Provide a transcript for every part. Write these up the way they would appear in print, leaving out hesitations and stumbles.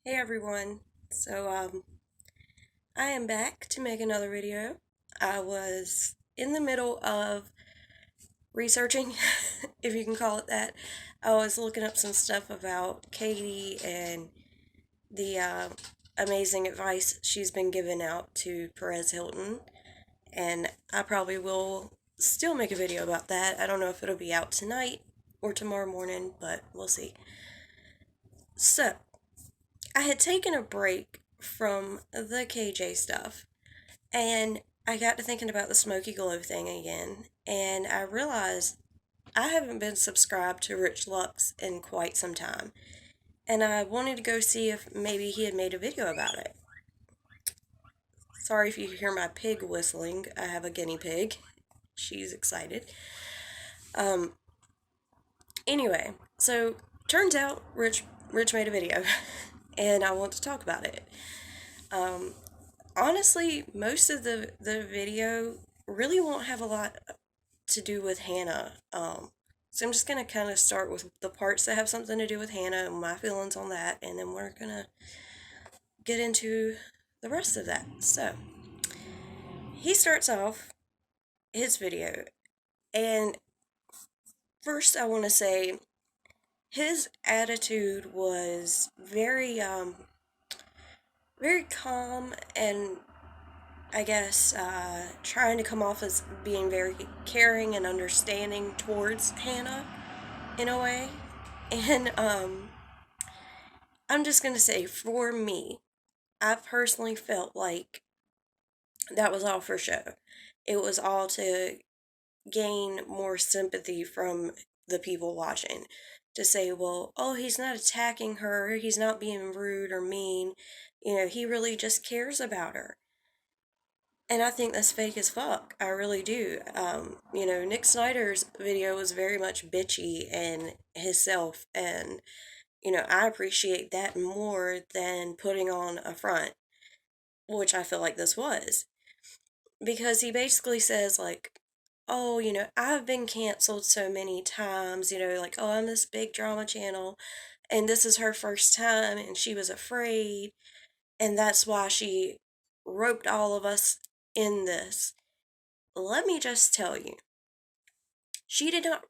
Hey everyone. I am back to make another video. I was in the middle of researching, if you can call it that. I was looking up some stuff about Katie and the amazing advice she's been giving out to Perez Hilton, and I probably will still make a video about that. I don't know if it'll be out tonight or tomorrow morning, but we'll see. So, I had taken a break from the KJ stuff, and I got to thinking about the SmokeyGlow thing again, and I realized I haven't been subscribed to Rich Lux in quite some time, and I wanted to go see if maybe he had made a video about it. Sorry if you hear my pig whistling. I have a guinea pig. She's excited. Um, anyway, so turns out Rich made a video, and I want to talk about it. Um, Honestly, most of the video really won't have a lot to do with Hannah. So I'm just gonna kind of start with the parts that have something to do with Hannah and my feelings on that, and then we're gonna get into the rest of that. So he starts off his video, and first I want to say his attitude was very calm and I guess, trying to come off as being very caring and understanding towards Hannah in a way. And, I'm just gonna say, for me, I personally felt like that was all for show. It was all to gain more sympathy from the people watching. To say, well, oh, he's not attacking her, he's not being rude or mean, he really just cares about her. And I think that's fake as fuck. I really do. Nick Snider's video was very much bitchy and himself, and, I appreciate that more than putting on a front, which I feel like this was. Because he basically says, like, oh, I've been canceled so many times, like, oh, I'm this big drama channel, and this is her first time, and she was afraid, and that's why she roped all of us in this. Let me just tell you, she did not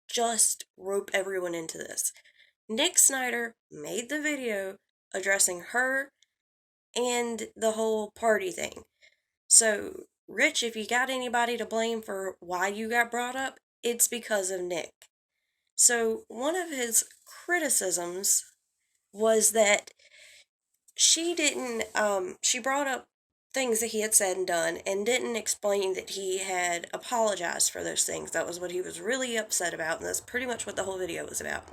just rope everyone into this. Nick Snider made the video addressing her and the whole party thing. So, Rich, if you got anybody to blame for why you got brought up, it's because of Nick. So, one of his criticisms was that she brought up things that he had said and done and didn't explain that he had apologized for those things. That was what he was really upset about, and that's pretty much what the whole video was about.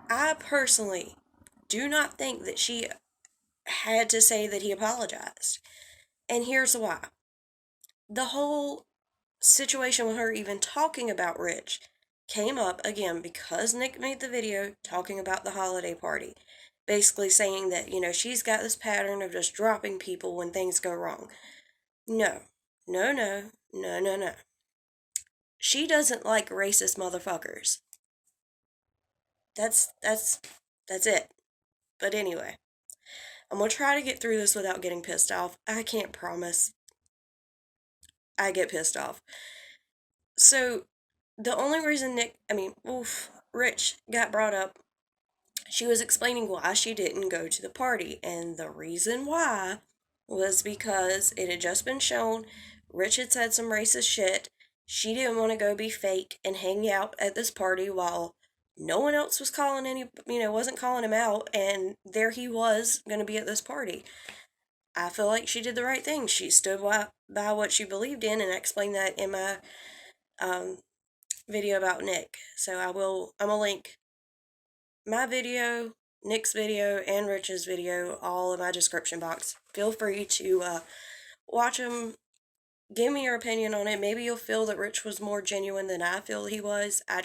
I personally do not think that she had to say that he apologized. And here's why. The whole situation with her even talking about Rich came up again because Nick made the video talking about the holiday party. Basically saying that, she's got this pattern of just dropping people when things go wrong. No. No, no, no, no, no. She doesn't like racist motherfuckers. That's it. But anyway, I'm gonna try to get through this without getting pissed off. I can't promise I get pissed off. So, the only reason Rich got brought up, she was explaining why she didn't go to the party, and the reason why was because it had just been shown Rich had said some racist shit. She didn't want to go be fake and hang out at this party while no one else was wasn't calling him out, and there he was going to be at this party. I feel like she did the right thing. She stood by what she believed in, and I explained that in my video about Nick. So I'm gonna link my video, Nick's video, and Rich's video all in my description box. Feel free to watch them. Give me your opinion on it. Maybe you'll feel that Rich was more genuine than I feel he was. I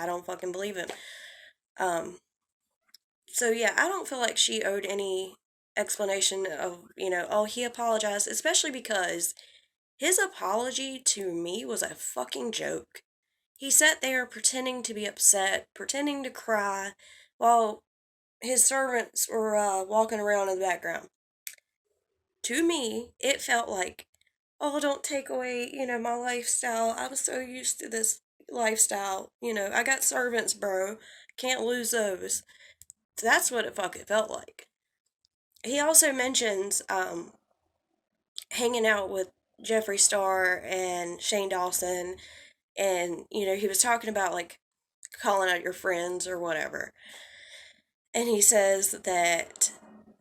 don't fucking believe him. So yeah, I don't feel like she owed any explanation of, oh, he apologized, especially because his apology to me was a fucking joke. He sat there pretending to be upset, pretending to cry, while his servants were walking around in the background. To me, it felt like, oh, don't take away, my lifestyle. I was so used to this lifestyle. I got servants, bro. Can't lose those. That's what it fucking felt like. He also mentions hanging out with Jeffree Star and Shane Dawson, and he was talking about like calling out your friends or whatever. And he says that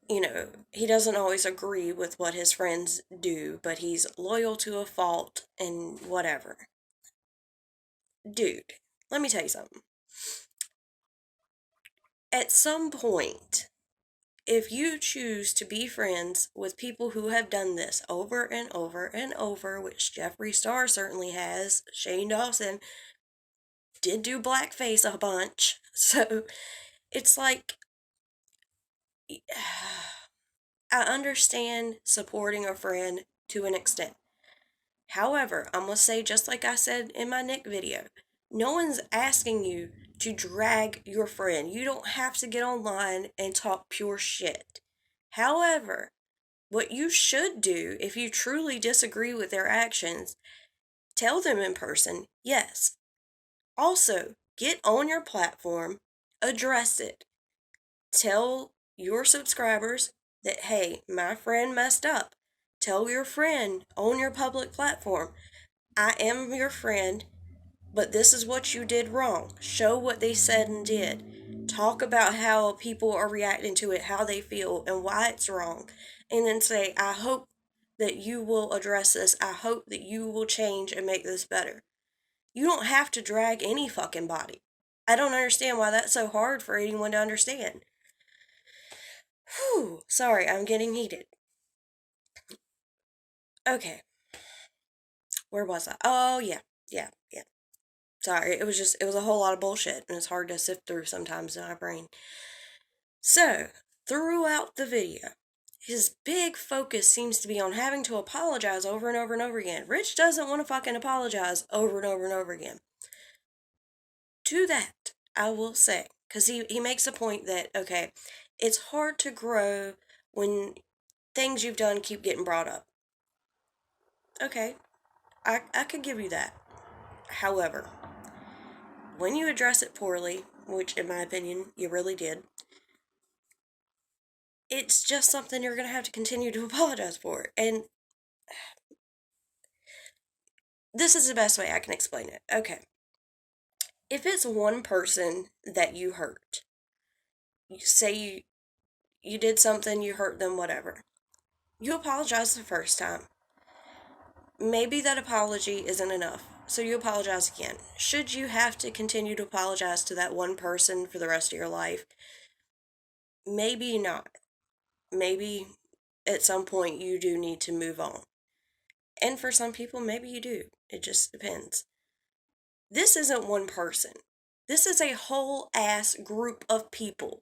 he doesn't always agree with what his friends do, but he's loyal to a fault and whatever. Dude, let me tell you something. At some point, if you choose to be friends with people who have done this over and over and over, which Jeffree Star certainly has, Shane Dawson did do blackface a bunch, so it's like, I understand supporting a friend to an extent. However, I'm going to say, just like I said in my Nick video, no one's asking you to drag your friend. You don't have to get online and talk pure shit. However, what you should do if you truly disagree with their actions, tell them in person, yes. Also, get on your platform, address it. Tell your subscribers that, hey, my friend messed up. Tell your friend on your public platform, I am your friend, but this is what you did wrong. Show what they said and did. Talk about how people are reacting to it, how they feel, and why it's wrong. And then say, I hope that you will address this. I hope that you will change and make this better. You don't have to drag any fucking body. I don't understand why that's so hard for anyone to understand. Whew, sorry, I'm getting heated. Okay. Where was I? Oh, yeah. Sorry, it was a whole lot of bullshit, and it's hard to sift through sometimes in my brain. So, throughout the video, his big focus seems to be on having to apologize over and over and over again. Rich doesn't want to fucking apologize over and over and over again. To that, I will say, because he makes a point that, okay, it's hard to grow when things you've done keep getting brought up. Okay, I could give you that. However, when you address it poorly, which in my opinion you really did, it's just something you're going to have to continue to apologize for. And this is the best way I can explain it. Okay. If it's one person that you hurt, you say you did something, you hurt them, whatever. You apologize the first time. Maybe that apology isn't enough, so you apologize again. Should you have to continue to apologize to that one person for the rest of your life? Maybe not. Maybe at some point you do need to move on. And for some people, maybe you do. It just depends. This isn't one person. This is a whole ass group of people.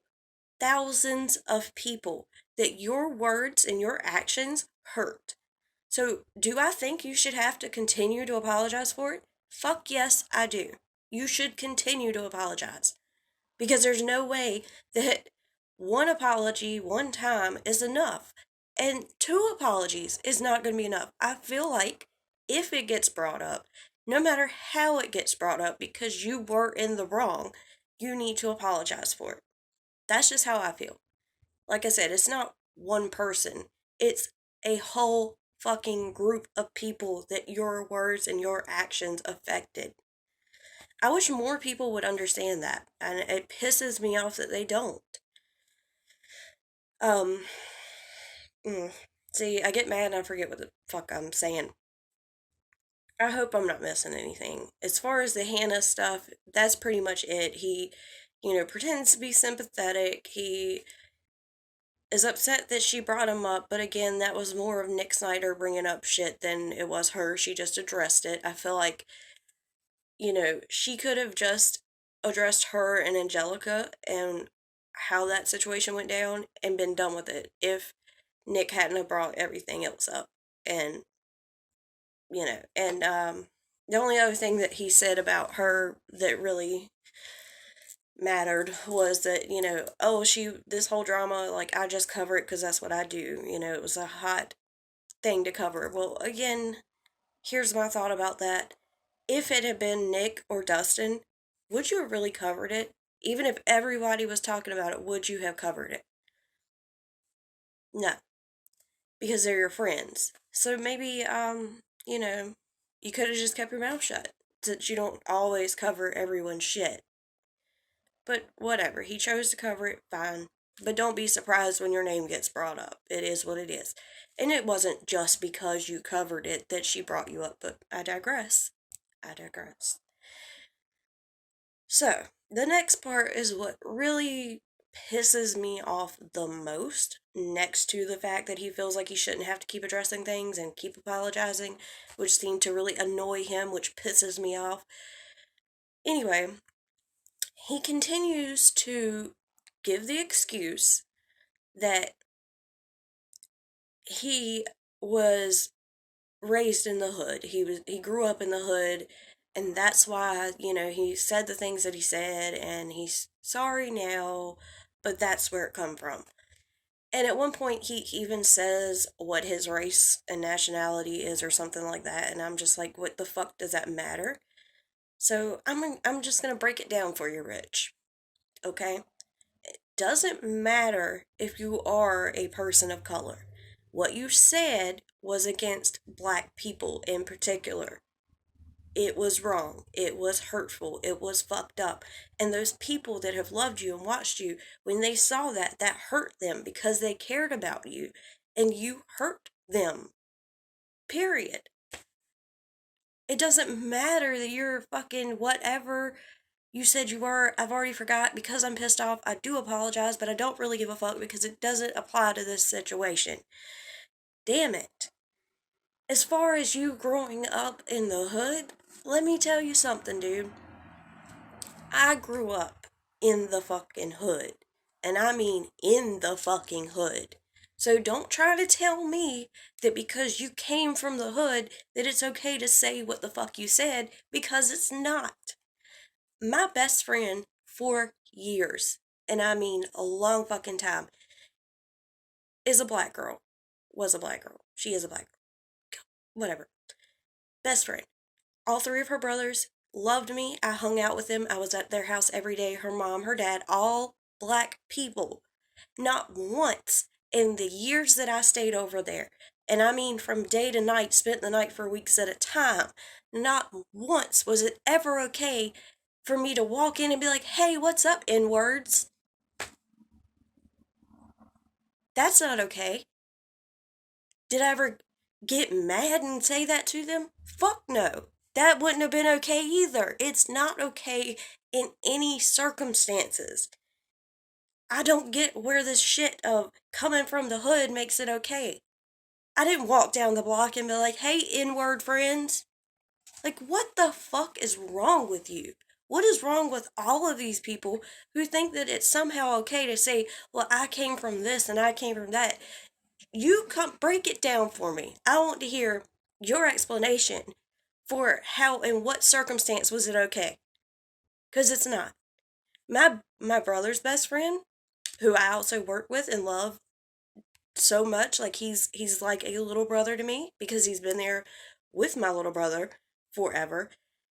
Thousands of people that your words and your actions hurt. So, do I think you should have to continue to apologize for it? Fuck yes, I do. You should continue to apologize. Because there's no way that one apology one time is enough. And two apologies is not going to be enough. I feel like if it gets brought up, no matter how it gets brought up, because you were in the wrong, you need to apologize for it. That's just how I feel. Like I said, it's not one person. It's a whole fucking group of people that your words and your actions affected. I wish more people would understand that, and it pisses me off that they don't. Um, See, I get mad and I forget what the fuck I'm saying. I hope I'm not missing anything. As far as the Hannah stuff, that's pretty much it. He, pretends to be sympathetic. He is upset that she brought him up, but again, that was more of Nick Snider bringing up shit than it was her. She just addressed it. I feel like, she could have just addressed her and Angelica and how that situation went down and been done with it if Nick hadn't have brought everything else up. And, the only other thing that he said about her that really mattered was that, oh, this whole drama, like, I just cover it because that's what I do. It was a hot thing to cover. Well, again, here's my thought about that. If it had been Nick or Dustin, would you have really covered it? Even if everybody was talking about it, would you have covered it? No, because they're your friends. So maybe, you could have just kept your mouth shut, since you don't always cover everyone's shit. But whatever, he chose to cover it, fine. But don't be surprised when your name gets brought up. It is what it is. And it wasn't just because you covered it that she brought you up, but I digress. I digress. So, the next part is what really pisses me off the most, next to the fact that he feels like he shouldn't have to keep addressing things and keep apologizing, which seemed to really annoy him, which pisses me off. Anyway, he continues to give the excuse that he was raised in the hood. He grew up in the hood, and that's why, he said the things that he said, and he's sorry now, but that's where it come from. And at one point he even says what his race and nationality is or something like that, and I'm just like, what the fuck does that matter? So I'm just going to break it down for you, Rich. Okay? Doesn't matter if you are a person of color. What you said was against black people in particular. It was wrong. It was hurtful. It was fucked up. And those people that have loved you and watched you, when they saw that, that hurt them because they cared about you. And you hurt them. Period. It doesn't matter that you're fucking whatever you said you were. I've already forgot. Because I'm pissed off, I do apologize, but I don't really give a fuck because it doesn't apply to this situation. Damn it. As far as you growing up in the hood, let me tell you something, dude. I grew up in the fucking hood. And I mean in the fucking hood. So don't try to tell me that because you came from the hood that it's okay to say what the fuck you said, because it's not. My best friend for years, and I mean a long fucking time, is a black girl. Was a black girl. She is a black girl. Whatever. Best friend. All three of her brothers loved me. I hung out with them. I was at their house every day. Her mom, her dad, all black people. Not once in the years that I stayed over there, and I mean from day to night, spent the night for weeks at a time, not once was it ever okay for me to walk in and be like, hey, what's up, N-words? That's not okay. Did I ever get mad and say that to them? Fuck no. That wouldn't have been okay either. It's not okay in any circumstances. I don't get where this shit of coming from the hood makes it okay. I didn't walk down the block and be like, hey, N-word friends. Like, what the fuck is wrong with you? What is wrong with all of these people who think that it's somehow okay to say, well, I came from this and I came from that? You come break it down for me. I want to hear your explanation for how and what circumstance was it okay? Because it's not. My brother's best friend, who I also work with and love so much, like he's like a little brother to me because he's been there with my little brother forever.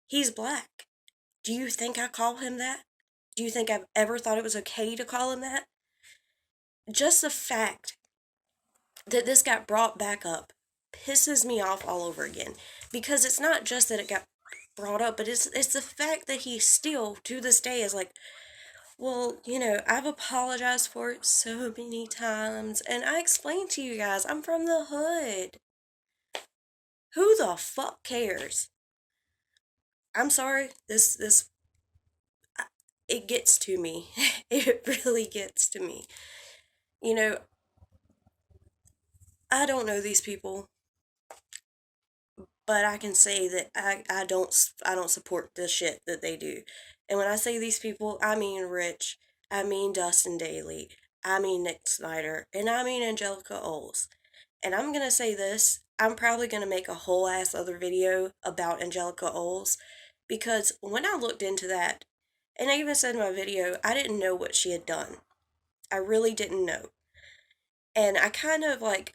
He's black. Do you think I call him that? Do you think I've ever thought it was okay to call him that? Just the fact that this got brought back up pisses me off all over again, because it's not just that it got brought up, but it's the fact that he still to this day is like, well, I've apologized for it so many times, and I explained to you guys, I'm from the hood. Who the fuck cares? I'm sorry, it gets to me. It really gets to me. I don't know these people, but I can say that I don't support the shit that they do. And when I say these people, I mean Rich, I mean Dustin Daly, I mean Nick Snider, and I mean Angelica Oles. And I'm gonna say this, I'm probably gonna make a whole ass other video about Angelica Oles, because when I looked into that And I even said in my video, I didn't know what she had done. I really didn't know. And I kind of like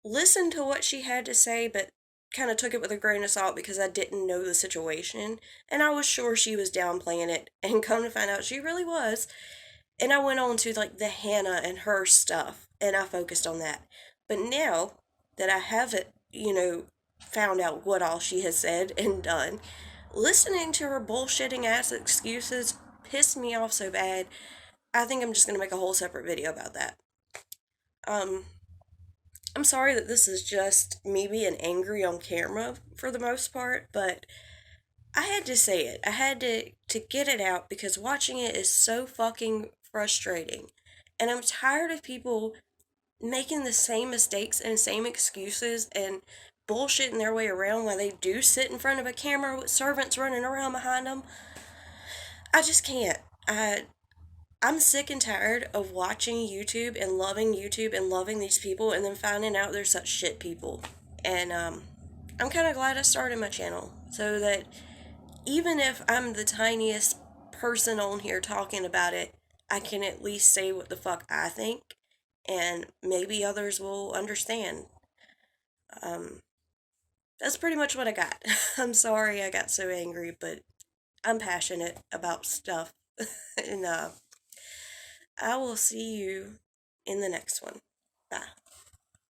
listened to what she had to say, but kind of took it with a grain of salt because I didn't know the situation. And I was sure she was downplaying it. And come to find out, she really was. And I went on to like the Hannah and her stuff, and I focused on that. But now that I have it, found out what all she has said and done, listening to her bullshitting ass excuses pissed me off so bad. I think I'm just gonna make a whole separate video about that. Um, I'm sorry that this is just me being angry on camera for the most part, but I had to say it. I had to get it out because watching it is so fucking frustrating. And I'm tired of people making the same mistakes and same excuses and bullshitting their way around while they do sit in front of a camera with servants running around behind them. I just can't. I'm sick and tired of watching YouTube and loving these people and then finding out they're such shit people. And I'm kind of glad I started my channel so that even if I'm the tiniest person on here talking about it, I can at least say what the fuck I think, and maybe others will understand. Um, that's pretty much what I got. I'm sorry I got so angry, but I'm passionate about stuff. And I will see you in the next one. Bye.